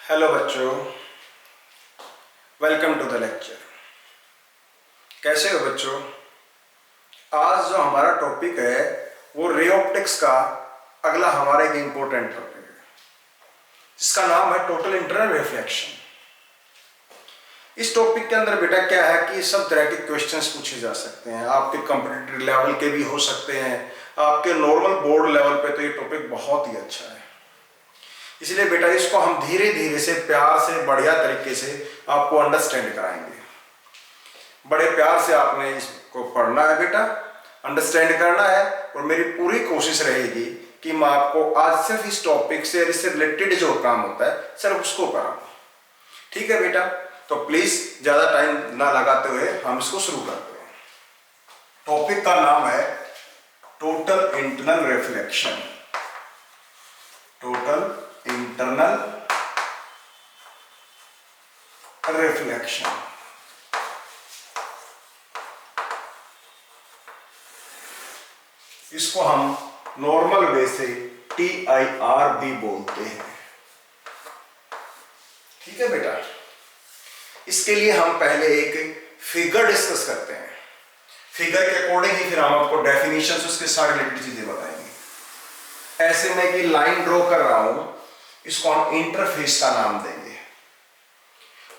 Hello बच्चों, welcome to the lecture. कैसे हो बच्चों? आज जो हमारा टॉपिक है वो रे ऑप्टिक्स का अगला हमारा एक इम्पोर्टेंट टॉपिक है जिसका नाम है टोटल इंटरनल रिफ्लेक्शन। इस टॉपिक के अंदर बेटा क्या है कि सब तरह के क्वेश्चंस पूछे जा सकते हैं। आपके कंप्यूटर लेवल के भी हो सकते हैं, आपके नॉर्मल बोर्ड लेवल पे तो ये टॉपिक बहुत ही अच्छा है। इसलिए बेटा इसको हम धीरे धीरे से प्यार से बढ़िया तरीके से आपको अंडरस्टैंड कराएंगे। बड़े प्यार से आपने इसको पढ़ना है बेटा, अंडरस्टैंड करना है, और मेरी पूरी कोशिश रहेगी कि मैं आपको आज सिर्फ इस टॉपिक से इससे रिलेटेड जो काम होता है सिर्फ उसको कराऊं। ठीक है बेटा? तो प्लीज ज्यादा टाइम ना लगाते हुए हम इसको शुरू करते हैं। टॉपिक का नाम है total internal reflection. Total internal reflection. इसको हम नॉर्मल वे से TIR भी बोलते हैं। ठीक है बेटा? इसके लिए हम पहले एक फिगर डिस्कस करते हैं। फिगर के अकॉर्डिंग ही फिर हम आपको डेफिनेशन उसके साथ रिलेटेड चीजें बताएंगे। ऐसे में कि लाइन ड्रॉ कर रहा हूं, इसको हम इंटरफेस का नाम देंगे।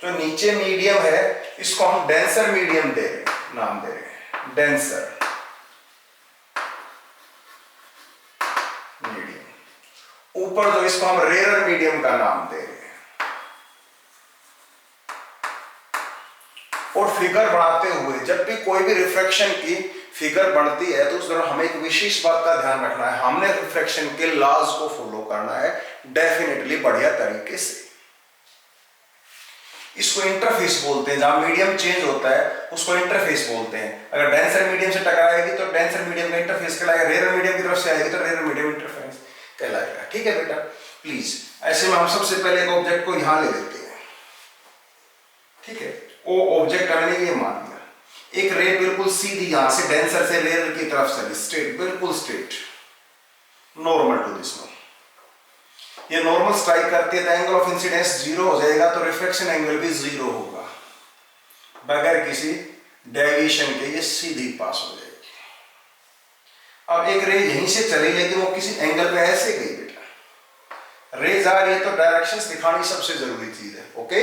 जो नीचे मीडियम है इसको हम डेंसर मीडियम नाम दे रहे हैं, डेंसर मीडियम। ऊपर जो इसको हम रेयर मीडियम का नाम दे रहे हैं। और फिगर बनाते हुए जब भी कोई भी रिफ्रैक्शन की फिगर बनती है तो उस दौरान हमें एक विशेष बात का ध्यान रखना है। हमने रिफ्रैक्शन के लॉज को फॉलो करना है डेफिनेटली बढ़िया तरीके से। इसको इंटरफेस बोलते हैं। जहां मीडियम चेंज होता है उसको इंटरफेस बोलते हैं। अगर डेंसर मीडियम से टकराएगी तो डेंसर मीडियम का इंटरफेस कहलाएगा, रेयर मीडियम की तरफ से आएगी तो रेयर मीडियम इंटरफेस कहलाएगा। ठीक है बेटा? प्लीज ऐसे में हम सबसे पहले एक ऑब्जेक्ट को यहां ले लेते हैं। ठीक है? वो ऑब्जेक्ट हमने ये मान लिया, एक रे बिल्कुल सीधी यहां से डेंसर से रेयर की तरफ चली, स्ट्रेट, बिल्कुल straight, normal to this one. ये नॉर्मल स्ट्राइक करती है तो एंगल ऑफ इंसिडेंस जीरो हो जाएगा, तो रिफ्लेक्शन एंगल भी जीरो होगा। बगैर किसी डेविएशन के ये सीधी पास हो जाएगी। अब एक रे यहीं से चली लेकिन वो किसी एंगल पे ऐसे गई बेटा, रे जा रही है तो डायरेक्शंस दिखानी सबसे जरूरी चीज है। Okay,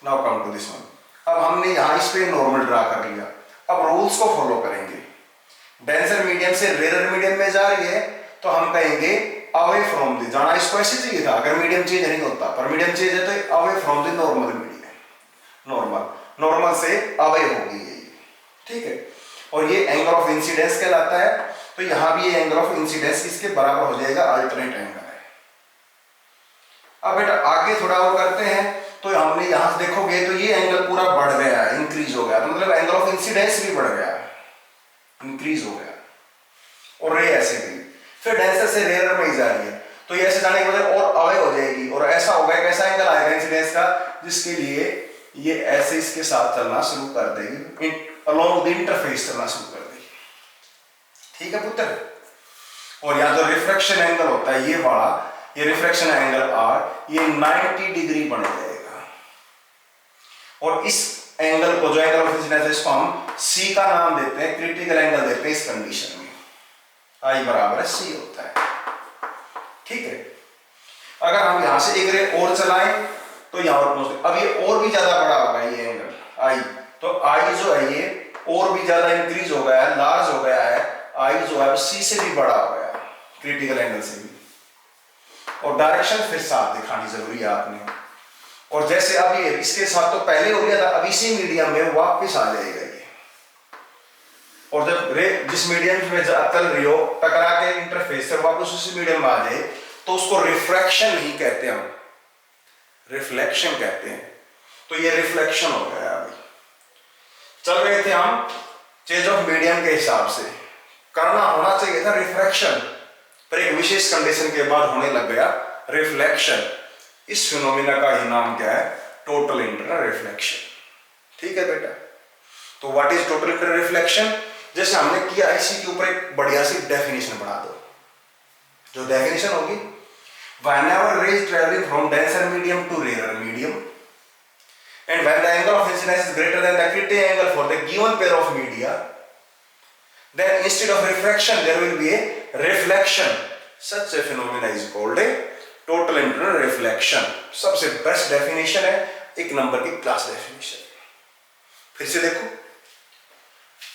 now come to this one. अब हमने यहां इस पे नॉर्मल ड्रा कर लिया। अब रूल्स को फॉलो करेंगे। डेंसर मीडियम से रेयर मीडियम में जा रही है तो हम कहेंगे अवे फ्रॉम द, जाना इसको ऐसे चाहिए था अगर मीडियम चेंज नहीं होता, पर मीडियम चेंज है तो away from the normal medium. Normal से अवे होगी ये। ठीक है? और ये एंगल ऑफ इंसिडेंस कहलाता है। तो यहां भी ये एंगल ऑफ इंसिडेंस इसके बराबर हो जाएगा, अल्टरनेट एंगल है। अब बेटा आगे थोड़ा और करते हैं तो हमने यहां से देखोगे तो ये एंगल पूरा बढ़ गया है, इंक्रीज हो गया, तो मतलब एंगल ऑफ इंसिडेंस भी बढ़ गया, इंक्रीज हो गया। और रे ऐसे गई, फिर डेंसर से रेयर में जा रही है तो ये ऐसे जाने के बाद और अवे हो जाएगी, और ऐसा होगा एक ऐसा एंगल आएगा इंसिडेंस का जिसके लिए ये ऐसे इसके साथ चलना शुरू कर देगी, अलोंग द इंटरफेस चलना शुरू कर देगी। ठीक है पुत्र? और यहाँ जो रिफ्रैक्शन एंगल होता है ये वाला, ये रिफ्रैक्शन एंगल R, ये 90 डिग्री बन जाएगा। और इस एंगल को, जो एंगल ऑफ इंसिडेंस है, इसको हम C का नाम देते हैं, क्रिटिकल एंगल देते हैं इस कंडीशन में। I बराबर C होता है। ठीक है? अगर हम यहां से एक रे और चलाएं तो यहां पर पहुंचते, अब ये और भी ज्यादा बड़ा होगा ये एंगल I, तो I जो है ये और भी ज्यादा इंक्रीज हो गया है, लार्ज हो गया है। I जो है C से भी बड़ा हो गया, क्रिटिकल एंगल से भी। और डायरेक्शन फिर साथ दिखानी जरूरी है आपने। और जैसे अब ये इसके साथ तो पहले हो गया था, अब इसी मीडियम में वापस आ जाएगा ये। और जब रे जिस मीडियम में चल रही हो टकरा के इंटरफेस से वापस उसी मीडियम में आ जाए तो उसको रिफ्रैक्शन नहीं कहते, हम रिफ्लेक्शन कहते हैं। तो ये रिफ्लेक्शन हो गया। अभी चल रहे थे हम चेंज ऑफ मीडियम के हिसाब से, करना होना चाहिए था रिफ्रैक्शन, पर एक विशेष कंडीशन के बाद होने लग गया रिफ्लेक्शन। इस फिनोमिना का ही नाम क्या है? Total internal reflection. ठीक है बेटा? तो what is total internal reflection? जैसे हमने किया इसी के ऊपर एक बढ़िया सी डेफिनेशन बना दो। जो डेफिनेशन होगी whenever ray is traveling from denser medium to rarer medium, and when the angle of incidence is greater than the critical angle for the given pair of media, then instead of refraction there will be a reflection. Such a phenomena is called a total internal reflection. सबसे best definition है, एक number की class definition. फिर से देखो,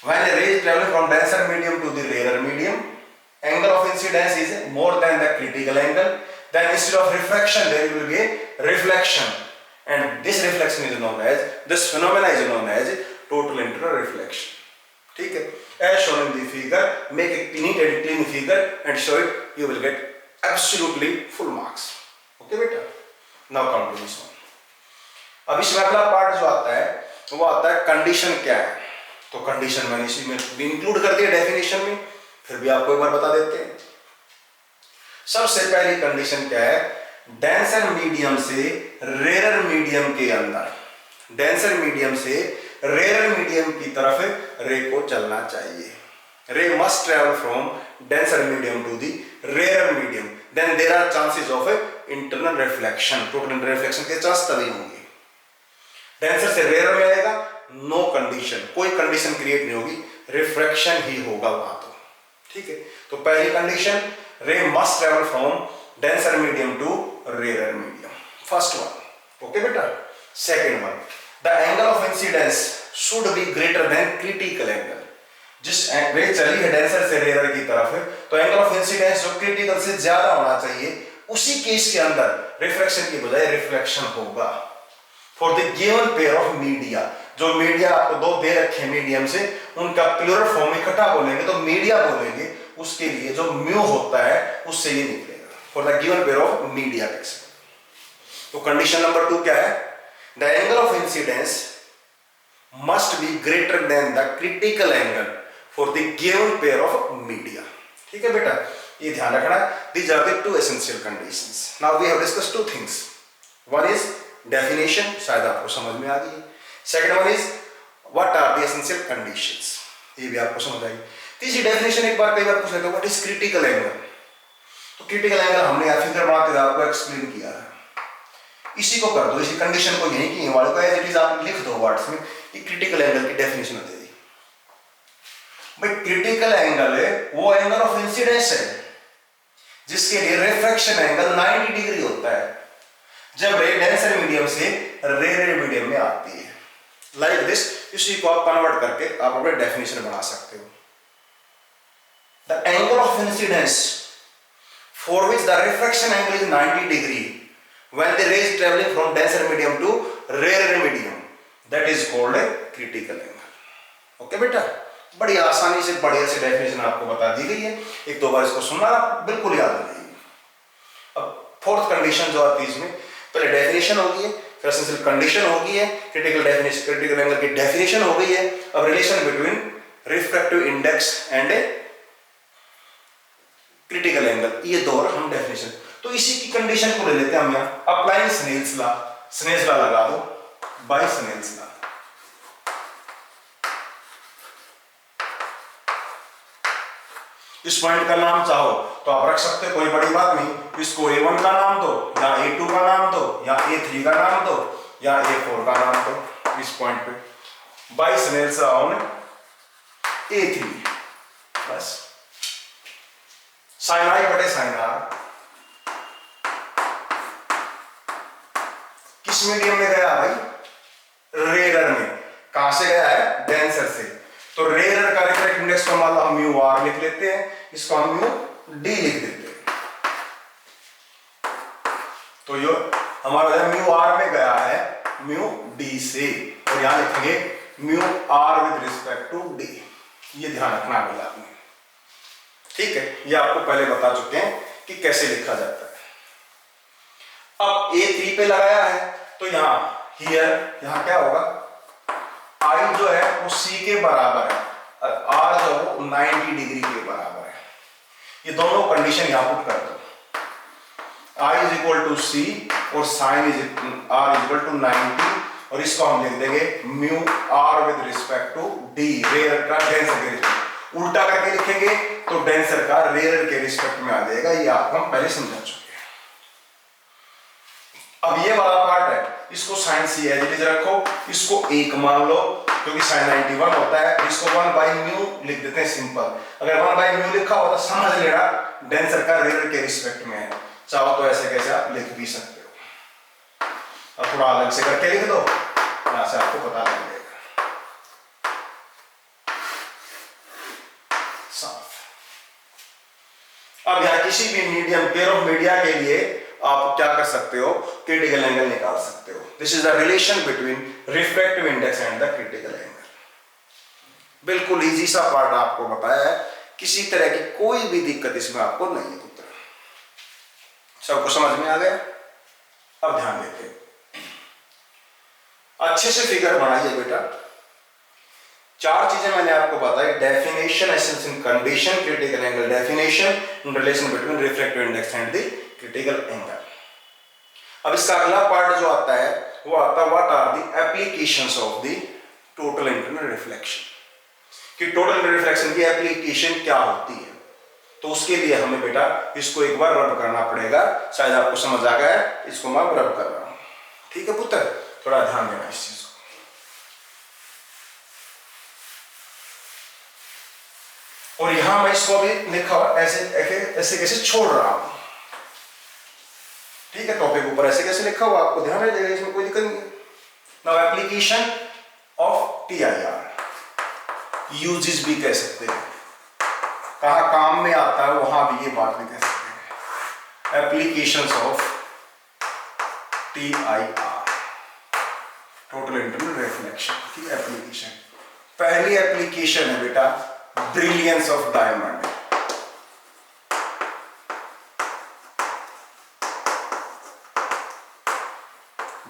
when a ray is traveling from denser medium to the rarer medium, angle of incidence is more than the critical angle, then instead of refraction there will be a reflection, and this reflection is known as, this phenomena is known as total internal reflection. ठीक है, as shown in the figure, make a neat and clean figure and show it, you will get absolutely full marks. Okay बेटा, now come to this one. अब इसमें अगला part जो आता है वो आता है कंडीशन क्या है। तो कंडीशन मैंने इसी में इंक्लूड कर दिया डेफिनेशन में, फिर भी आपको एक बार बता देते हैं। सबसे पहली कंडीशन क्या है, डेंसर मीडियम से रेरर मीडियम के अंदर, डेंसर मीडियम से रेरर मीडियम की तरफ रे को चलना चाहिए। Ray must travel from denser medium to the rarer medium, then there are chances of internal reflection. Total internal reflection के चांस तभी होंगे। डेंसर से रेरर में आएगा, नो कंडीशन, कोई कंडीशन क्रिएट नहीं होगी, रिफ्रैक्शन ही होगा वहां तो। ठीक है, तो पहली condition, ray must travel from denser medium to rarer medium, first one. Okay बेटा, second one, the angle of incidence should be greater than critical angle. जिस रे चली है डेंसर से रेरर की तरफ, तो एंगल ऑफ इंसिडेंस जो critical से ज्यादा होना चाहिए, उसी केस के अंदर रिफ्रैक्शन की बजाय रिफ्लेक्शन होगा। For the given pair of media, जो मीडिया आपको दो दे रखे मीडियम से, उनका प्लूरल फॉर्म इकट्ठा बोलेंगे तो मीडिया बोलेंगे, उसके लिए जो म्यू होता है उससे ये निकलेगा, for the given pair of media कैसे। तो कंडीशन नंबर 2 क्या है, the angle of incidence must be greater than the critical angle for the given pair of media. ठीक है बेटा, ये ध्यान रखना। These are the 2 essential conditions. Now we have discussed 2 things, one is definition, शायद आपको समझ में आ गई। Second one is what are the essential conditions, ये भी आपको समझ आई। तीसरी डेफिनेशन एक बार कई बार पूछ लेते हैं, व्हाट इज क्रिटिकल एंगल। तो क्रिटिकल एंगल हमने या फिगर बनाते हुए आपको एक्सप्लेन किया है, इसी को कर दो, इसी कंडीशन को यहीं की वाले को एज इट इज आप लिख दो वर्ड्स में कि क्रिटिकल एंगल की डेफिनेशन दे दी। भाई क्रिटिकल एंगल है वो एंगल ऑफ इंसिडेंस है जिसके लिए रिफ्रैक्शन एंगल 90 डिग्री होता है जब रे डेंसर मीडियम से रेयर मीडियम में आती है। लाइक दिस, इसी को आप कन्वर्ट करके आप अपने डेफिनेशन बना सकते हो। The angle of incidence for which the refraction angle is 90 degree when the ray is traveling from denser medium to rarer medium, that is called a critical angle. Okay बेटा, बड़ी आसानी से बढ़िया से डेफिनेशन आपको बता दी गई है, एक दो बार इसको सुनना बिल्कुल याद हो जाएगी। अब फोर्थ कंडीशन जो आती है इसमें, पहले डेफिनेशन होगी है, फिर एसेंशियल कंडीशन होगी है, क्रिटिकल डेफिनेशन, क्रिटिकल एंगल की डेफिनेशन हो गई है, अब relation between refractive index and critical angle, ये दो और हम डेफिनेशन। तो इसी की कंडीशन को ले लेते हैं हम यहाँ, applying Snell's law, Snell's law लगा दो, बाय स्नेल्स लॉ। इस पॉइंट का नाम चाहो तो आप रख सकते हो, कोई बड़ी बात नहीं, इसको A1 का नाम दो, या A2 का नाम दो, या A3 का नाम दो, या A4 का नाम दो। इस पॉइंट पे bye Snell's law on A3, बस साइन आई बटे साइन आर किस मीडियम में गया भाई, रेरर में। कहां से गया है, डेंसर से, तो रेरर का रिफ्रैक्टिव इंडेक्स को मान लो हम म्यू आर लिख लेते हैं, इसको हम म्यू डी लिख देते हैं। तो ये हमारा म्यू आर में गया है म्यू डी से, और यहां लिखेंगे mu R with respect to D, ये ध्यान रखना है आपने। ठीक है, ये आपको पहले बता चुके हैं कि कैसे लिखा जाता है। अब A3 पे लगाया है तो यहां हियर, यहां क्या होगा, I जो है वो C के बराबर है और R जो है वो 90 डिग्री के बराबर है। ये दोनों कंडीशन यहां पुट कर दो, I is equal to C और sine R is equal to 90, और इसको हम लिख देंगे mu R with respect to D, rare का डेंसर के रिस्पेक्ट। उल्टा करके लिखेंगे तो डेंसर का रेयर के रिस्पेक्ट में आ जाएगा, ये आपको हम पहले समझा चुके हैं। अब ये वाला पार्ट है, इसको sine C as it is रखो, इसको 1 मान लो क्योंकि साइन 91 होता है, इसको 1 बाई म्यू लिख देते हैं सिंपल। अगर 1 बाई म्यू लिखा हो तो समझ लेना डेंसर का रेयर के रिस्पेक्ट में है, चाहो तो ऐसे कैसे आप लिख भी सकते हो। अब थोड़ा अलग से करके लिख दो, यहां से आपको पता लग जाएगा साफ। अब यहां किसी भी मीडियम पेयर ऑफ मीडिया के लिए आप क्या कर सकते हो, क्रिटिकल एंगल निकाल सकते हो। This is the relation between refractive index and the critical angle. बिल्कुल इजी सा पार्ट आपको बताया है, किसी तरह की कोई भी दिक्कत इसमें आपको नहीं है पुत्र। सबको समझ में आ गया? अब ध्यान देते हैं, अच्छे से फिगर बनाइए बेटा। 4 चीजें मैंने आपको बताई, definition, essence and condition, critical angle definition, relation between refractive index and the critical angle. अब इसका अगला पार्ट जो आता है वो आता है what are the applications of the total internal reflection, कि टोटल इंटरनल रिफ्लेक्शन की एप्लीकेशन क्या होती है। तो उसके लिए हमें बेटा इसको एक बार रब करना पड़ेगा, शायद आपको समझ आ गया है, इसको मैं रब कर रहा हूं। ठीक है पुत्र, थोड़ा ध्यान देना इस चीज को। और यहां मैं इसको अभी लिखा ऐसे ऐसे कैसे छोड़ रहा हूं, ठीक है, टॉपिक ऊपर ऐसे कैसे लिखा हुआ आपको ध्यान रह जाएगा, इसमें कोई दिक्कत नहीं है। Now application of TIR, uses भी कह सकते हैं, कहां काम में आता है वहां भी ये बात भी कह सकते हैं। Applications of TIR, total internal reflection की एप्लीकेशन। पहली एप्लीकेशन है बेटा brilliance of diamond.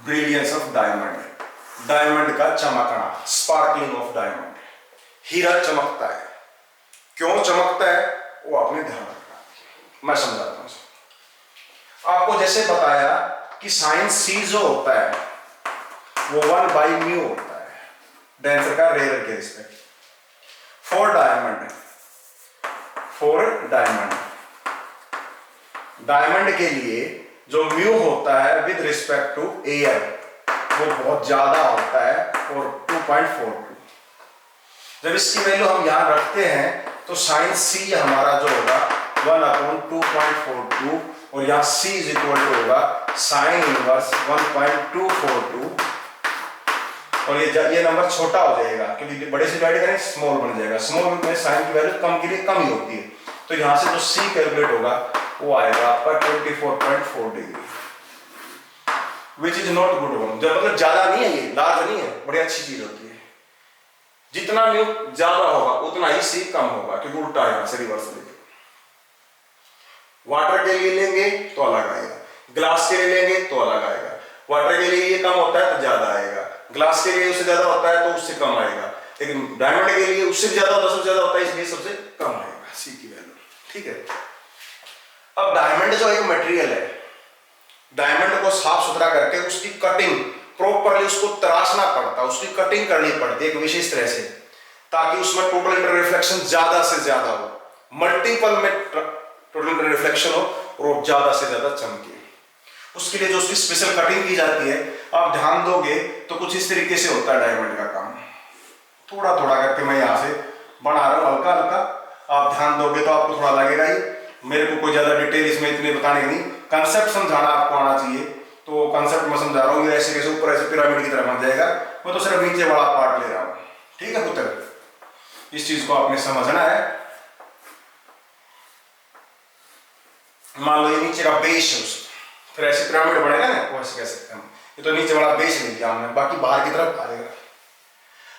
Brilliance of diamond, diamond का चमकना, स्पार्कलिंग ऑफ डायमंड। हीरा चमकता है, क्यों चमकता है वो आपने ध्यान रखना, मैं समझाता हूं आपको। जैसे बताया कि साइन सी जो होता है वो 1 बाई म्यू होता है, डेंसर का रेयर के रिस्पेक्ट। फॉर डायमंड, डायमंड के लिए जो म्यू होता है विद रिस्पेक्ट टू एयर वो बहुत ज्यादा होता है, और 2.42। जब इसकी वैल्यू हम यहां रखते हैं तो साइन सी हमारा जो होगा 1/2.42, और यहां C इज इक्वल टू होगा साइन इनवर्स 1.242, और ये नंबर छोटा हो जाएगा क्योंकि बड़े से डिवाइड करें स्मॉल बन जाएगा। स्मॉल में साइन की वैल्यू कम के लिए कम ही होती है, तो यहां से जो C कैलकुलेट होगा वो आएगा आपका 24.4 degree, which is not good one. जब मतलब ज्यादा नहीं है, ये लार्ज नहीं है, बड़ी अच्छी चीज होती है। जितना म्यू ज्यादा होगा उतना ही C कम होगा, क्योंकि उल्टा है, यहां से रिवर्स लेंगे। वाटर के लिए लेंगे तो अलग आएगा, ग्लास के लिए लेंगे तो अलग आएगा। वाटर के लिए ये कम होता है तो ज्यादा आएगा, ग्लास के लिए उससे ज्यादा होता है तो उससे कम आएगा, लेकिन डायमंड के लिए उससे ज्यादा होता है, सबसे ज्यादा होता है, इसलिए सबसे कम आएगा C की वैल्यू। ठीक है, अब डायमंड जो एक मटेरियल है, डायमंड को साफ सुथरा करके उसकी कटिंग प्रॉपरली उसको तराशना पड़ता है, उसकी कटिंग करनी पड़ती है एक विशेष तरह से, ताकि उसमें टोटल इंटर रिफ्लेक्शन ज्यादा से ज्यादा हो, मल्टीपल में टोटल इंटर रिफ्लेक्शन हो और ज्यादा से ज्यादा चमके। उसके लिए जो उसकी स्पेशल कटिंग की जाती है, आप ध्यान दोगे तो कुछ इस तरीके से होता है डायमंड का काम। थोड़ा थोड़ा करके मैं यहां से बना रहा हूं, हल्का हल्का, आप ध्यान दोगे तो आपको थोड़ा लगेगा ही। मेरे को कोई ज्यादा डिटेल इसमें इतने बताने की नहीं, कंसेप्ट समझाना आपको आना चाहिए, तो कंसेप्ट मैं समझा रहा हूँ। ऐसे कैसे ऊपर ऐसे पिरामिड की तरह बन जाएगा, मैं तो सिर्फ नीचे वाला पार्ट ले रहा हूँ। ठीक है पुत्र, इस चीज को आपने समझना है। मान लो ये नीचे का बेस है, फिर ऐसे पिरामिड बनेगा ना, वो ऐसे कह सकते हैं। ये तो नीचे वाला बेस ले लिया हमने, बाकी बाहर की तरफ आ जाएगा।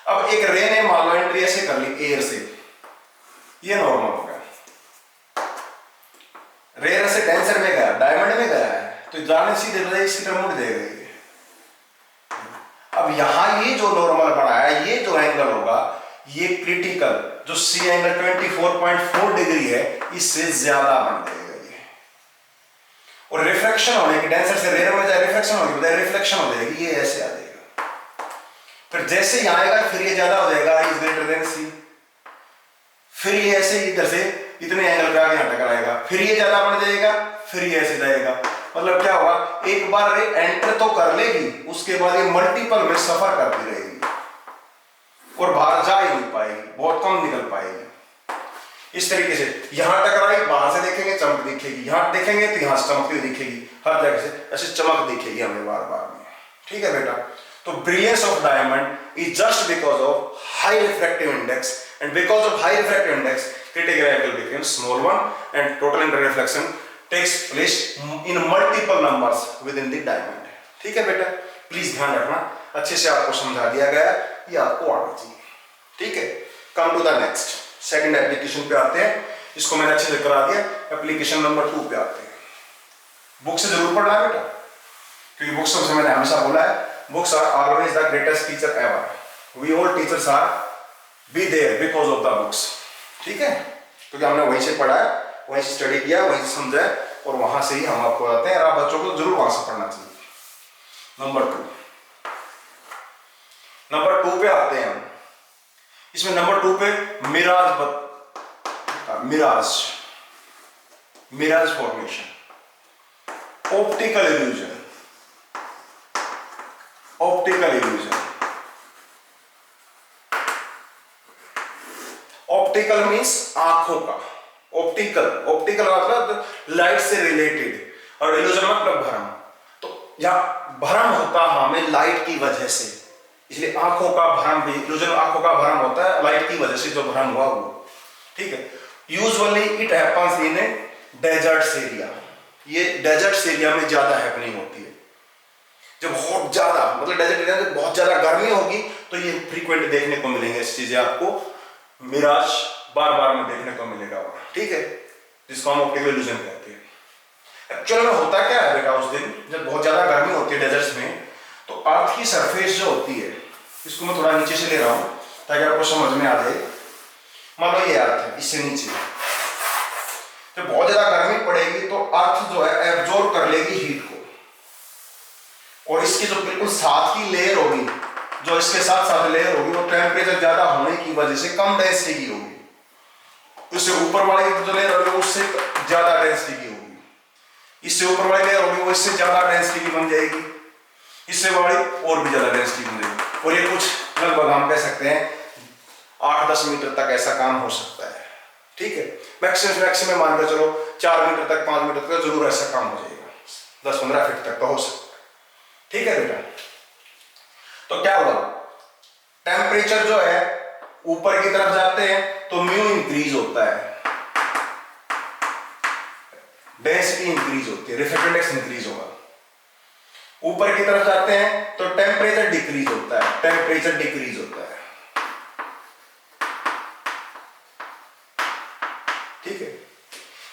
अब एक रे ने मान लो एंट्री ऐसे कर ली एयर से, ये नॉर्मल हो गया। रेयर से डेंसर में गया, डायमंड में गया है, तो जाने सीधे बजाय इसकी तरफ मुड़ जाएगा ये। अब यहां ये जो नॉर्मल बना है, ये जो एंगल होगा, ये क्रिटिकल जो C एंगल 24.4 डिग्री है, इससे ज्यादा बन जाएगा ये। और रिफ्लेक्शन होने की, डेंसर से रेयर में जाए रिफ्लेक्शन होगी, बजाय रिफ्लेक्शन हो जाएगी, ये ऐसे आ जाएगा। फिर जैसे यहां आएगा फिर ये ज्यादा हो जाएगा, इज ग्रेटर देन C। फिर ये ऐसे इधर से इतने एंगल पे आगे यहाँ टकराएगा, फिर ये ज्यादा बढ़ जाएगा, फिर ये ऐसे जाएगा। मतलब क्या होगा, एक बार रे एंटर तो कर लेगी, उसके बाद ये मल्टीपल में सफर करती रहेगी और बाहर जा ही नहीं पाएगी, बहुत कम निकल पाएगी। इस तरीके से यहां टकराई, बाहर से देखेंगे चमक दिखेगी, यहां देखेंगे तो यहां से चमकती हुई दिखेगी, हर जगह से ऐसे चमक दिखेगी हमें बार बार में। ठीक है बेटा, तो brilliance of diamond is just because of high refractive index, and because of high refractive index critical angle becomes small one and total interreflection takes place in multiple numbers within the diamond। ठीक है बेटा, please ध्यान रखना, अच्छे से आपको समझा दिया गया, ये आपको आना चाहिए। ठीक है, come to the next, second application पे आते हैं। इसको मैंने अच्छे से करा दिया, एप्लीकेशन नंबर 2 पे आते हैं। बुक से जरूर पढ़ना है बेटा, क्योंकि बुक्स से मैंने हमेशा बोला है, books are always the greatest teacher ever. We all teachers are be there because of the books. ठीक है, क्योंकि हमने वहीं से पढ़ा है, वहीं से स्टडी किया, वहीं से समझा है, और वहां से ही हम आपको बताते हैं। आप बच्चों को जरूर वहां से पढ़ना चाहिए। नंबर 2 पे आते हैं हम। इसमें नंबर 2 पे mirage formation, optical illusion. Optical means आंखों का, ऑप्टिकल मतलब लाइट से रिलेटेड, और इल्यूजन मतलब भ्रम। तो यहाँ भ्रम होता हमें लाइट की वजह से, इसलिए आंखों का भ्रम भी, इल्यूजन आंखों का भ्रम होता है लाइट की वजह से जो भ्रम हुआ वो। ठीक है, usually it happens in a deserts area. ये डेजर्ट्स एरिया में ज्यादा हैपनिंग होती है, जब बहुत ज्यादा, मतलब डेजर्ट एरिया में बहुत ज्यादा गर्मी होगी तो ये फ्रीक्वेंट देखने को मिलेंगे, इस चीजें आपको मिराज बार बार में देखने को मिलेगा। ठीक है, जिसको हम ऑप्टिकल इल्यूजन कहते हैं। एक्चुअल में होता क्या है बेटा, उस दिन जब बहुत ज्यादा गर्मी होती है डेजर्ट्स में, तो अर्थ की सरफेस जो होती है, इसको मैं थोड़ा नीचे से ले रहा हूं ताकि आपको समझ में आ जाए। मान लो ये अर्थ है, इससे नीचे जब बहुत ज्यादा गर्मी पड़ेगी तो अर्थ जो है एब्जॉर्ब कर लेगी हीट को, और इसकी जो बिल्कुल साथ की लेयर होगी, जो इसके साथ लेयर होगी, वो टेम्परेचर ज्यादा होने की वजह से कम डेंसिटी की होगी। उससे ऊपर वाली जो लेयर होगी उससे ज्यादा डेंसिटी की होगी, इससे ऊपर वाली लेयर होगी वो इससे ज्यादा डेंसिटी की बन जाएगी, इससे वाली और भी ज्यादा डेंसिटी बन जाएगी। और ये कुछ लगभग हम कह सकते हैं 8-10 मीटर तक ऐसा काम हो सकता है। ठीक है, मैक्सिमम मान के चलो 4 मीटर तक, 5 मीटर तक जरूर ऐसा काम हो जाएगा, 10-15 फीट तक तो हो सकता है। ठीक है बेटा, तो क्या हुआ, टेम्परेचर जो है ऊपर की तरफ जाते हैं तो म्यू इंक्रीज होता है, डेंसिटी इंक्रीज होती है, रिफ्रैक्टिव इंडेक्स इंक्रीज होगा। ऊपर की तरफ जाते हैं तो टेम्परेचर डिक्रीज होता है, ठीक है,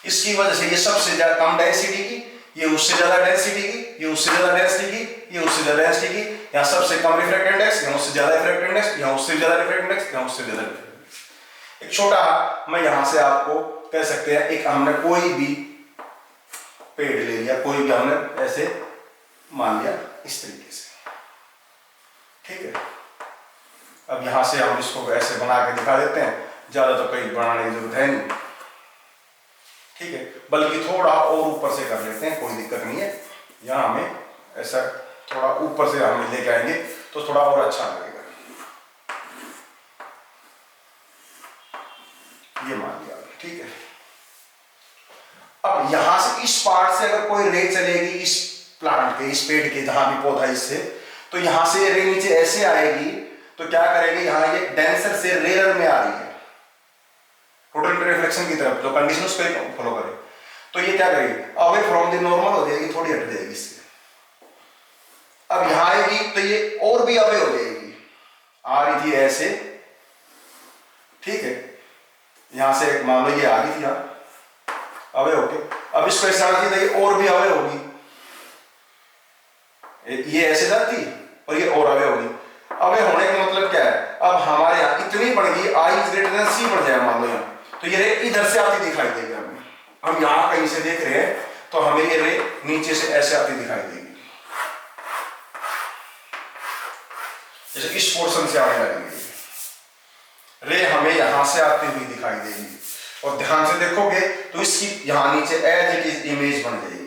इसकी वजह से ये सबसे ज्यादा कम डेंसिटी की, ये उससे ज्यादा डेंसिटी की, ये उससे ज्यादा डेंसिटी की, ये उससे ज्यादा डेंसिटी की, यहाँ सबसे कम रिफ्रैक्टिव इंडेक्स, यहाँ उससे ज्यादा रिफ्रैक्टिव इंडेक्स, यहाँ उससे ज्यादा रिफ्रैक्टिव इंडेक्स, यहाँ उससे ज्यादा रिफ्रैक्टिव इंडेक्स। एक छोटा मैं यहां से आपको कह सकते हैं, एक हमने कोई भी पेड़ ले लिया, कोई भी हमने ऐसे मान लिया इस तरीके से। ठीक है, अब यहां से हम इसको ऐसे बना के दिखा देते हैं, ज्यादा तो कहीं बनाने की जरूरत है नहीं। ठीक है, बल्कि थोड़ा और ऊपर से कर लेते हैं, कोई दिक्कत नहीं है। यहाँ हमें ऐसा थोड़ा ऊपर से हम लेके आएंगे तो थोड़ा और अच्छा लगेगा। ये मान लिया, ठीक है। अब यहां से इस पार्ट से अगर कोई रे चलेगी इस प्लांट के, इस पेड़ के, जहां भी पौधा इससे, तो यहां से रे नीचे ऐसे आएगी तो क्या करेगी, यहां ये डेंसर से रेयर में आ रही है, टोटल रिफ्लेक्शन की तरफ जो कंडीशन उसको फॉलो करे, तो ये क्या करेगी, अवे फ्रॉम द नॉर्मल हो जाएगी, थोड़ी हट जाएगी इससे। अब यहां आएगी तो ये और भी अवे हो जाएगी, आ रही थी ऐसे, ठीक है, यहां से मान लो ये आ रही थी यहां अवे होके, अब इसको ऐसा आ रही थी, और भी अवे होगी, ये ऐसे जाती और ये और अवे होगी। अवे होने का मतलब क्या है, अब हमारे यहां इतनी बढ़ गई, आई इज ग्रेटर देन सी बढ़ जाए मान लो यहां, तो ये रे इधर से आती दिखाई देगी हमें। हम यहां कहीं से देख रहे हैं तो हमें ये रे नीचे से ऐसे आती दिखाई देगी, जैसे इस पोर्शन से आने लगेगी रे, हमें यहां से आती हुई दिखाई देगी, और ध्यान से देखोगे तो इसकी यहां नीचे एज इट इज इमेज बन जाएगी।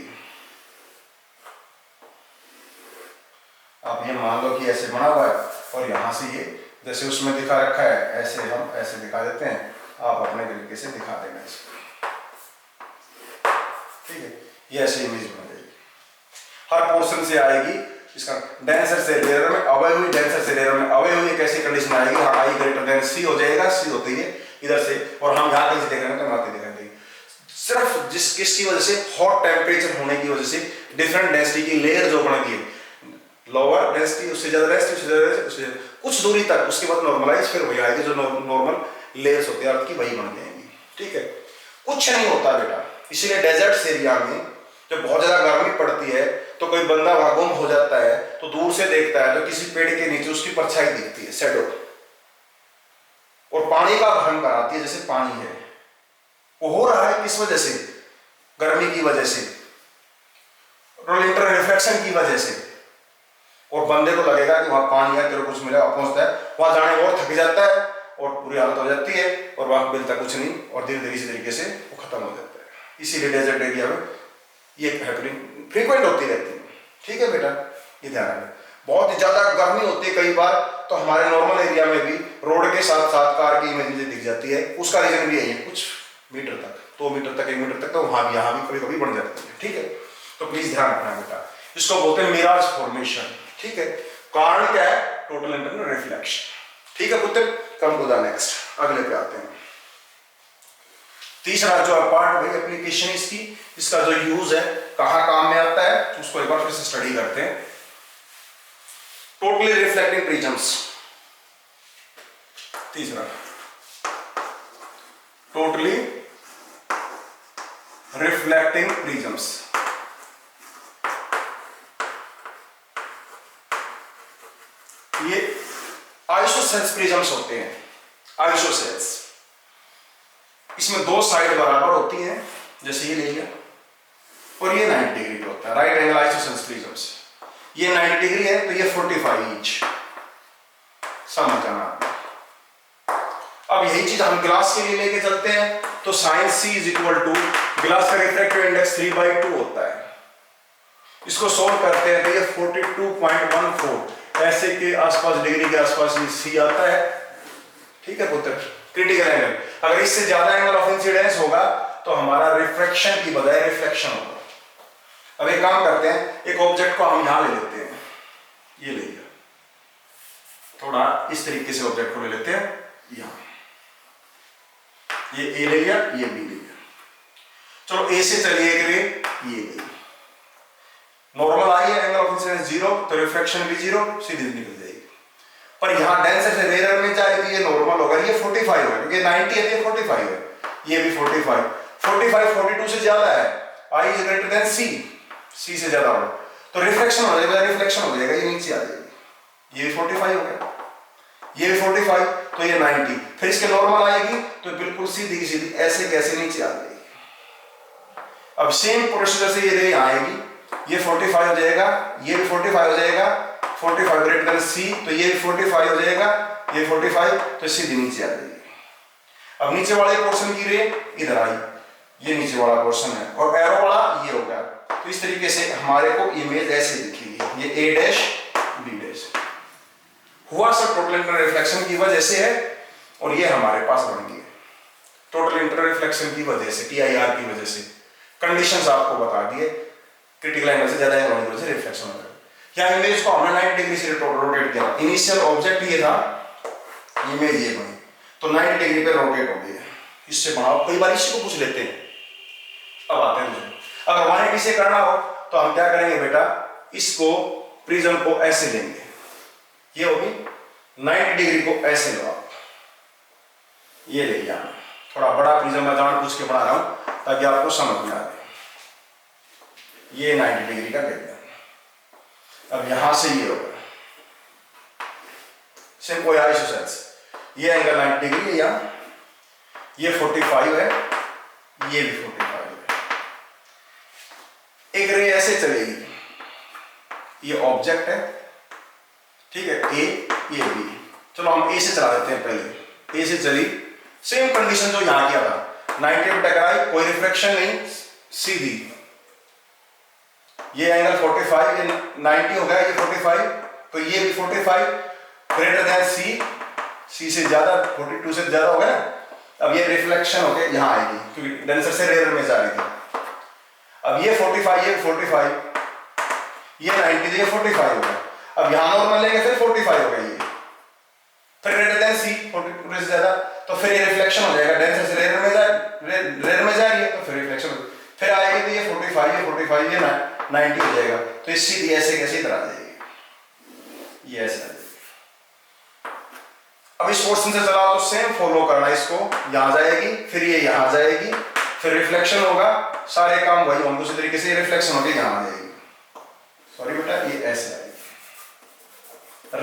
अब ये मान लो कि ऐसे बना हुआ है और यहाँ से ये जैसे उसमें दिखा रखा है ऐसे हम ऐसे दिखा देते हैं, आप अपने तरीके से दिखा देना इसको, ठीक है। ये ऐसे इमेज बन जाएगी, हर पोर्शन से आएगी, इसका डेंसर से रेयर में अवे हुई, डेंसर से रेयर में अवे हुई, कैसी कंडीशन आएगी, हाँ आई ग्रेटर देन सी हो जाएगा, सी होती है इधर से, और हम यहाँ कहीं से देख रहे हैं तो यहाँ दिखाई देगी। सिर्फ किसकी वजह से, हॉट टेम्परेचर होने की वजह से डिफरेंट डेंसिटी की लेयर जो बन गई, लोअर डेंसिटी उससे ज्यादा डेंसिटी उससे ज्यादा डेंसिटी उससे कुछ दूरी तक, उसके बाद नॉर्मलाइज फिर वही आएगी जो नॉर्मल लेयर्स होती है अर्थ की, वही बन जाएंगी, ठीक है। कुछ नहीं होता बेटा, इसीलिए डेजर्ट एरिया में जब बहुत ज्यादा गर्मी पड़ती है तो कोई बंदा वहां गुम हो जाता है तो दूर से देखता है तो किसी पेड़ के नीचे उसकी परछाई दिखती है, शैडो, और पानी का भ्रम कराती है जैसे पानी है, वो हो रहा है किस वजह से, गर्मी की वजह से, इंटर रिफ्लेक्शन की वजह से, और बंदे को लगेगा कि वहां पानी है, तेरे कुछ मिला, पहुंचता है वहां जाने और थक जाता है और पूरी हालत हो जाती है और वहां मिलता कुछ नहीं और धीरे धीरे इसी तरीके से वो खत्म हो जाता है। इसीलिए डेजर्ट एरिया में ये हैपनिंग फ्रीक्वेंट होती रहती है, ठीक है बेटा, ये ध्यान रखना। बहुत ज्यादा गर्मी होती है कई बार तो हमारे नॉर्मल एरिया में भी रोड के साथ साथ कार की इमेज दिख जाती है, उसका रीजन भी यही है, कुछ मीटर तक, 2 मीटर तक, 1 मीटर तक, तो वहां भी यहाँ भी कभी कभी बढ़ जाती है, ठीक है। तो प्लीज ध्यान रखना बेटा, इसको बोलते हैं मिराज फॉर्मेशन, ठीक है। कारण क्या है, टोटल इंटरनल रिफ्लेक्शन, ठीक है पुत्र। कम टू द नेक्स्ट, अगले पे आते हैं। तीसरा जो पार्ट भाई एप्लीकेशन इसकी, इसका जो यूज है, कहां काम में आता है, उसको एक बार फिर से स्टडी करते हैं। टोटली रिफ्लेक्टिंग प्रिज्म्स, तीसरा टोटली रिफ्लेक्टिंग प्रिज्म्स। ये आइसोसेल्स प्रिज्म्स होते हैं, आइसोसेल्स, इसमें 2 साइड बराबर होती हैं, जैसे ये ले लिया, और ये 90 डिग्री पे होता है, राइट एंगल आइसोसेल्स प्रिज्म्स। ये 90 डिग्री है तो ये 45 इंच, समझ जाना। अब यही चीज हम ग्लास के लिए लेके चलते हैं तो sine C is equal to, glass का रिफ्रैक्टिव इंडेक्स 3/2 होता है, इसको सोल्व करते हैं तो ये 42.14 ऐसे के आसपास डिग्री के आसपास ये C आता है, ठीक है पुत्र। क्रिटिकल एंगल, अगर इससे ज्यादा एंगल ऑफ इंसिडेंस होगा तो हमारा रिफ्रैक्शन की बजाय रिफ्लेक्शन होगा। अब एक काम करते हैं, एक ऑब्जेक्ट को हम यहां ले लेते हैं, ये ले लिया, थोड़ा इस तरीके से ऑब्जेक्ट को ले लेते हैं, यहां ये A ले लिया, ये B ले लिया, चलो A से चलिए एक रे, ये गई, नॉर्मल आई है, एंगल ऑफ इंसिडेंस 0 तो रिफ्लेक्शन भी 0, सीधी निकल जाएगी। पर यहां डेंसर से रेयर में जाएगी, ये नॉर्मल होगा, ये 45 है क्योंकि 90 है, ये 45 है, ये भी 45, 42 से ज्यादा है, I is greater than C से ज्यादा होगा तो रिफ्लेक्शन हो जाएगा, रिफ्लेक्शन हो जाएगा, ये नीचे आ जाएगी, ये 45 हो गया, ये भी 45 तो ये 90, फिर इसके नॉर्मल आएगी तो बिल्कुल सीधी की सीधी ऐसे कैसे नीचे आ जाएगी। अब सेम प्रोसीजर से ये रे आएगी, ये 45 हो जाएगा, ये भी 45 हो जाएगा, 45 ग्रेटर देन C तो ये 45 हो जाएगा, ये 45 तो सीधी नीचे आ जाएगी। अब नीचे वाले पोर्शन की रे इधर आई, ये नीचे वाला पोर्शन है और एरो वाला ये हो गया, तो इस तरीके से हमारे को इमेज ऐसे दिखेगी, ये A डैश B डैश हुआ सब टोटल इंटर रिफ्लेक्शन की वजह से है, और ये हमारे पास बन गई टोटल इंटर रिफ्लेक्शन की वजह से, TIR की वजह से। कंडीशंस आपको बता दिए, क्रिटिकल एंगल से ज्यादा एंगल की वजह से रिफ्लेक्शन होता है। क्या इमेज को हमने 90 डिग्री से रोटेट किया, इनिशियल ऑब्जेक्ट ये था, इमेज ये बनी तो 90 डिग्री पे रोटेट हो गई, इससे बनाओ, कई बार इसी को पूछ लेते हैं। अब आते हैं, अगर 180 से करना हो तो हम क्या करेंगे बेटा, इसको प्रिज्म को ऐसे लेंगे, ये होगी 90 डिग्री को ऐसे लो आप, ये ले लिया, थोड़ा बड़ा प्रिज्म मैं जान पूछ के बना रहा हूं ताकि आपको समझ में आ जाए, ये 90 डिग्री का ले लिया। अब यहां से ये होगा सेम कोई आइसोसेल्स, ये एंगल 90 डिग्री है, यहां ये 45 है, ये भी 45 है, एक रे ऐसे चलेगी, ये ऑब्जेक्ट है, ठीक है, A ये B, चलो हम A से चला देते हैं, पहले A से चली, सेम कंडीशन जो यहां किया था, 90 पे टकराई, कोई रिफ्लेक्शन नहीं, सीधी, ये एंगल 45, ये 90 हो गया, ये 45, तो ये भी 45 ग्रेटर देन सी, सी से ज्यादा 42 से ज्यादा हो गया ना। अब ये रिफ्लेक्शन होके यहाँ आएगी क्योंकि डेंसर से रेयर में जा रही थी। अब ये 45, ये 45, ये 90, ये 45 हो गया। अब यहाँ नॉर्मल लेंगे फिर 45 हो गया ये, फिर ग्रेटर देन सी 42 से ज्यादा, तो फिर ये रिफ्लेक्शन हो जाएगा, डेंसर से रेयर में जा रही है तो फिर रिफ्लेक्शन फिर आएगी, तो ये 45, ये 45, ये 90 हो जाएगा। तो इस सीधी ऐसे कैसे इधर आ जाएगी, ये ऐसे आ जाएगी। अब इस पोर्शन से चलाओ तो सेम फॉलो करना, इसको यहां जाएगी, फिर ये यहां जाएगी, फिर रिफ्लेक्शन होगा, सारे काम वही होंगे उसी तरीके से, रिफ्लेक्शन होकर यहां आ जाएगी। सॉरी बेटा, ये ऐसे आएगी।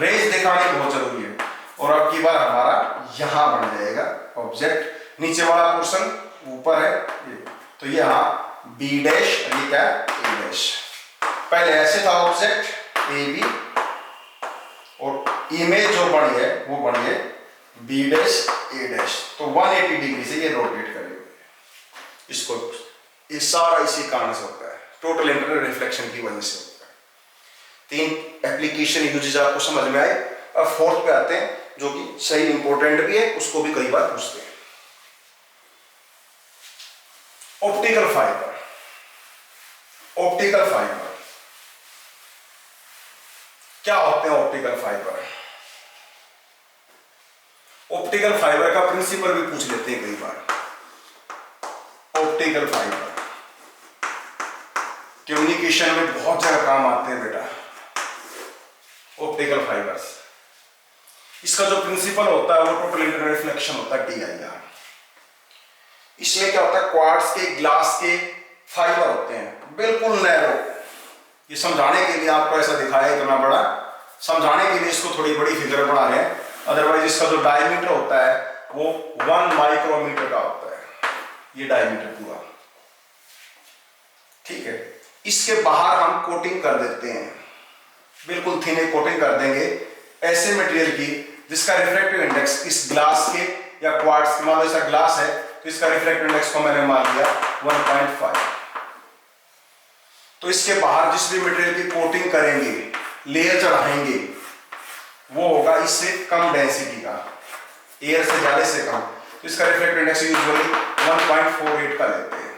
रेज दिखानी बहुत जरूरी है। और अब की बार हमारा यहां बन जाएगा ऑब्जेक्ट, नीचे वाला पोर्शन ऊपर है ये, तो ये यहां बी डैश, ये क्या है ए डैश। पहले ऐसे था ऑब्जेक्ट ए बी, और इमेज जो बनी है वो बनी है बी डैश ए डैश। तो 180 डिग्री से ये रोटेट करेगा इसको। ये सारा इसी कारण से होता है, टोटल इंटरनल रिफ्लेक्शन की वजह से होता है। 3 एप्लीकेशन यूजेस आपको समझ में आए। अब फोर्थ पे आते हैं जो कि सही इंपॉर्टेंट भी है, उसको भी कई बार पूछते हैं। Optical fibre. ऑप्टिकल फाइबर क्या होते हैं? ऑप्टिकल फाइबर, ऑप्टिकल फाइबर का प्रिंसिपल भी पूछ लेते हैं कई बार। ऑप्टिकल फाइबर कम्युनिकेशन में बहुत जगह काम आते हैं बेटा। ऑप्टिकल फाइबर्स, इसका जो प्रिंसिपल होता है वो टोटल इंटरनल रिफ्लेक्शन होता है TIR। इसमें क्या होता है, क्वार्ट्ज के, ग्लास के फाइबर होते हैं, बिल्कुल नैरो। ये समझाने के लिए आपको ऐसा दिखाया इतना बड़ा, समझाने के लिए इसको थोड़ी बड़ी फिगर बना रहे हैं। अदरवाइज इसका जो डायमीटर होता है वो 1 माइक्रोमीटर का होता है, ये डायमीटर पूरा, ठीक है। इसके बाहर हम कोटिंग कर देते हैं, बिल्कुल थिन एक कोटिंग कर देंगे ऐसे मटेरियल की जिसका रिफ्रैक्टिव इंडेक्स इस ग्लास के या क्वार्ट्ज, मान लो ऐसा ग्लास है तो इसका रिफ्रैक्टिव इंडेक्स को मैंने मान लिया 1.5। तो इसके बाहर जिस भी मटेरियल की कोटिंग करेंगे, लेयर चढ़ाएंगे, वो होगा इससे कम डेंसिटी का, एयर से ज्यादा से कम। तो इसका रिफ्रैक्टिव इंडेक्स यूजुअली 1.48 का लेते हैं।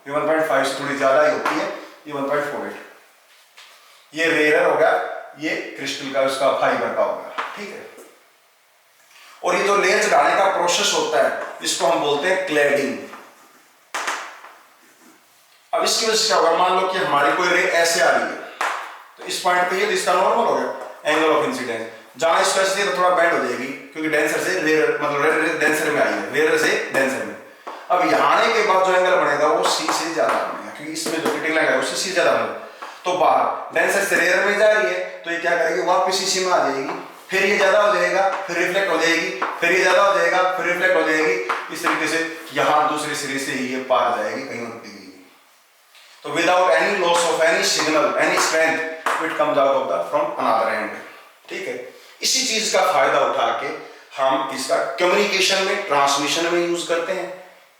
ये 1.5 से थोड़ी ज्यादा ही होती है, ये 1.48। ये रेयर होगा, ये क्रिस्टल का, उसका फाइबर का होगा, ठीक है। और ये जो लेयर चढ़ाने का प्रोसेस होता है इसको हम बोलते हैं क्लैडिंग। अब इसकी वजह से क्या होगा, मान लो कि हमारी कोई रे ऐसे आ रही है, तो इस पॉइंट पे ये, तो इसका नॉर्मल हो गया एंगल ऑफ इंसिडेंस। जहां इस वजह से तो थोड़ा बेंड हो जाएगी क्योंकि डेंसर से रेयर, मतलब डेंसर में आई है, रेयर से डेंसर में। अब यहाँ आने के बाद जो एंगल बनेगा वो सी से ज्यादा बनेगा क्योंकि इसमें जो कटिंग लाइन है उससे सी ज्यादा बनेगा। तो बाहर डेंसर से रेयर में जा रही है तो ये क्या करेगी, वापस इसी में आ जाएगी, फिर ये ज्यादा हो जाएगा, फिर रिफ्लेक्ट हो जाएगी, फिर ये ज्यादा हो जाएगा, फिर रिफ्लेक्ट हो जाएगी। इस तरीके से यहाँ दूसरे सिरे से ये पार जाएगी, कहीं और रुकेगी। तो without any loss of any signal, any strength, it comes out of the from another and, ठीक है। इसी चीज का फायदा उठा के हम इसका कम्युनिकेशन में, ट्रांसमिशन में यूज करते हैं।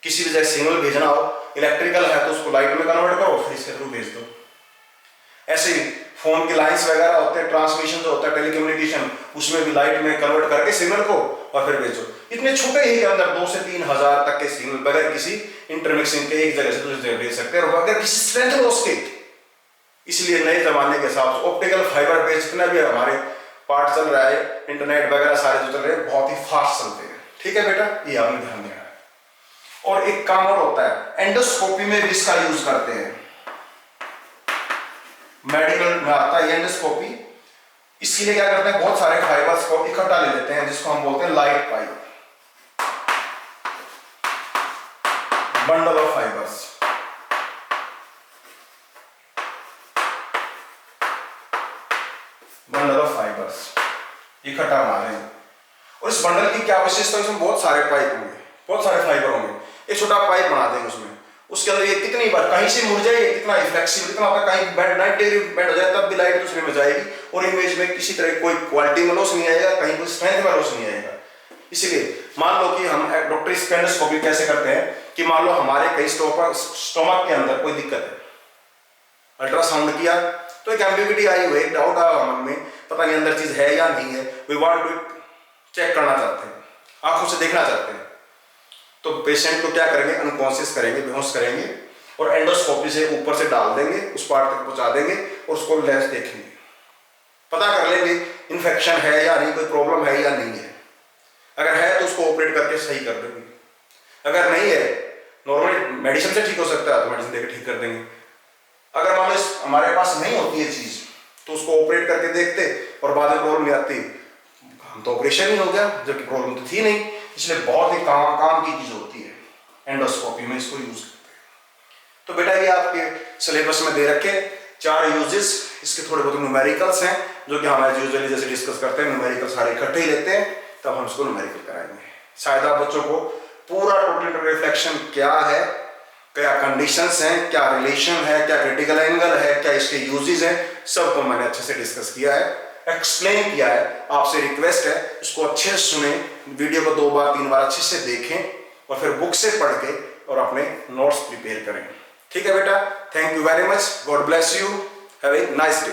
किसी भी जगह सिग्नल भेजना हो, इलेक्ट्रिकल है तो उसको लाइट में कन्वर्ट करो, फिर इसके थ्रू भेज दो। ऐसे ही फोन के लाइंस वगैरह होते हैं, ट्रांसमिशन जो होता है टेलीकम्युनिकेशन, उसमें भी लाइट में कन्वर्ट करके सिग्नल को और फिर भेजो। इतने छोटे ही के अंदर 2 से 3 हजार तक के सिग्नल बगैर किसी इंटरमिक्सिंग के एक जगह से दूसरी जगह भेज सकते हैं, और बगैर किसी स्ट्रेंथ लॉस के। इसलिए नए जमाने के हिसाब से ऑप्टिकल फाइबर पे जितना भी हमारे पार्ट चल रहा है, इंटरनेट वगैरह सारे जो चल रहे हैं, बहुत ही फास्ट चलते हैं, ठीक है बेटा, ये आपने ध्यान देना है। और एक काम और होता है, एंडोस्कोपी में भी इसका यूज करते हैं, मेडिकल में आता है एंडोस्कोपी। इसके लिए क्या करते हैं, बहुत सारे फाइबर्स को इकट्ठा ले लेते हैं जिसको हम बोलते हैं light pipe, bundle of fibres. Bundle of fibres इकट्ठा बना रहे हैं। और इस बंडल की क्या विशेषता है, इसमें बहुत सारे पाइप होंगे, बहुत सारे फाइबर होंगे। एक छोटा पाइप बना देंगे उसमें, उसके अंदर ये कितनी बार कहीं से मुड़ जाए, कितना फ्लेक्सिबल, कितना होता है, कहीं बेंड 90 डिग्री बेंड हो जाए तब भी लाइट दूसरे में जाएगी, और इमेज में किसी तरह कोई क्वालिटी में लॉस नहीं आएगा, कहीं कोई स्ट्रेंथ में लॉस नहीं आएगा। इसीलिए मान लो कि हम डॉक्टर एंडोस्कोपी कैसे करते हैं कि मान लो हमारे कहीं स्टोमक के अंदर कोई दिक्कत है, अल्ट्रासाउंड किया, तो एक एम्बिग्यूटी आई हुई है, डाउट आया मन में, पता नहीं अंदर चीज है या नहीं है, वी वांट टू चेक करना चाहते हैं, आंखों से देखना चाहते हैं। तो पेशेंट को क्या करेंगे, अनकॉन्शियस करेंगे, बेहोश करेंगे और एंडोस्कोपी से ऊपर से डाल देंगे, उस पार्ट तक पहुंचा देंगे और उसको लेंस देखेंगे, पता कर लेंगे इन्फेक्शन है या नहीं, कोई प्रॉब्लम है या नहीं है। अगर है तो उसको ऑपरेट करके सही कर देंगे, अगर नहीं है नॉर्मली मेडिसिन से ठीक हो सकता है तो मेडिसिन देकर ठीक कर देंगे। अगर मान लो हमारे पास नहीं होती है चीज तो उसको ऑपरेट करके देखते और बाद में प्रॉब्लम नहीं आती, हम तो ऑपरेशन ही हो गया जबकि प्रॉब्लम तो थी नहीं। इसलिए बहुत ही काम की चीज होती है, एंडोस्कोपी में इसको यूज करते हैं। तो बेटा ये आपके सिलेबस में दे रखे 4 यूजेस, इसके थोड़े बहुत न्यूमेरिकल्स हैं जो कि हम यूजुअली जैसे डिस्कस करते हैं, न्यूमेरिकल सारे इकट्ठे ही लेते हैं, तब हम इसको न्यूमेरिकल कराएंगे। शायद आप बच्चों को पूरा टोटल रिफ्लेक्शन क्या है, क्या कंडीशंस हैं, क्या रिलेशन है, क्या क्रिटिकल एंगल है, क्या इसके यूजेस हैं, सबको मैंने अच्छे से डिस्कस किया है, एक्सप्लेन किया है। आपसे रिक्वेस्ट है इसको अच्छे से सुने, वीडियो को 2 बार 3 बार अच्छे से देखें और फिर बुक से पढ़ के और अपने नोट्स प्रिपेयर करें। ठीक है बेटा, thank you very much, God bless you, have a nice day.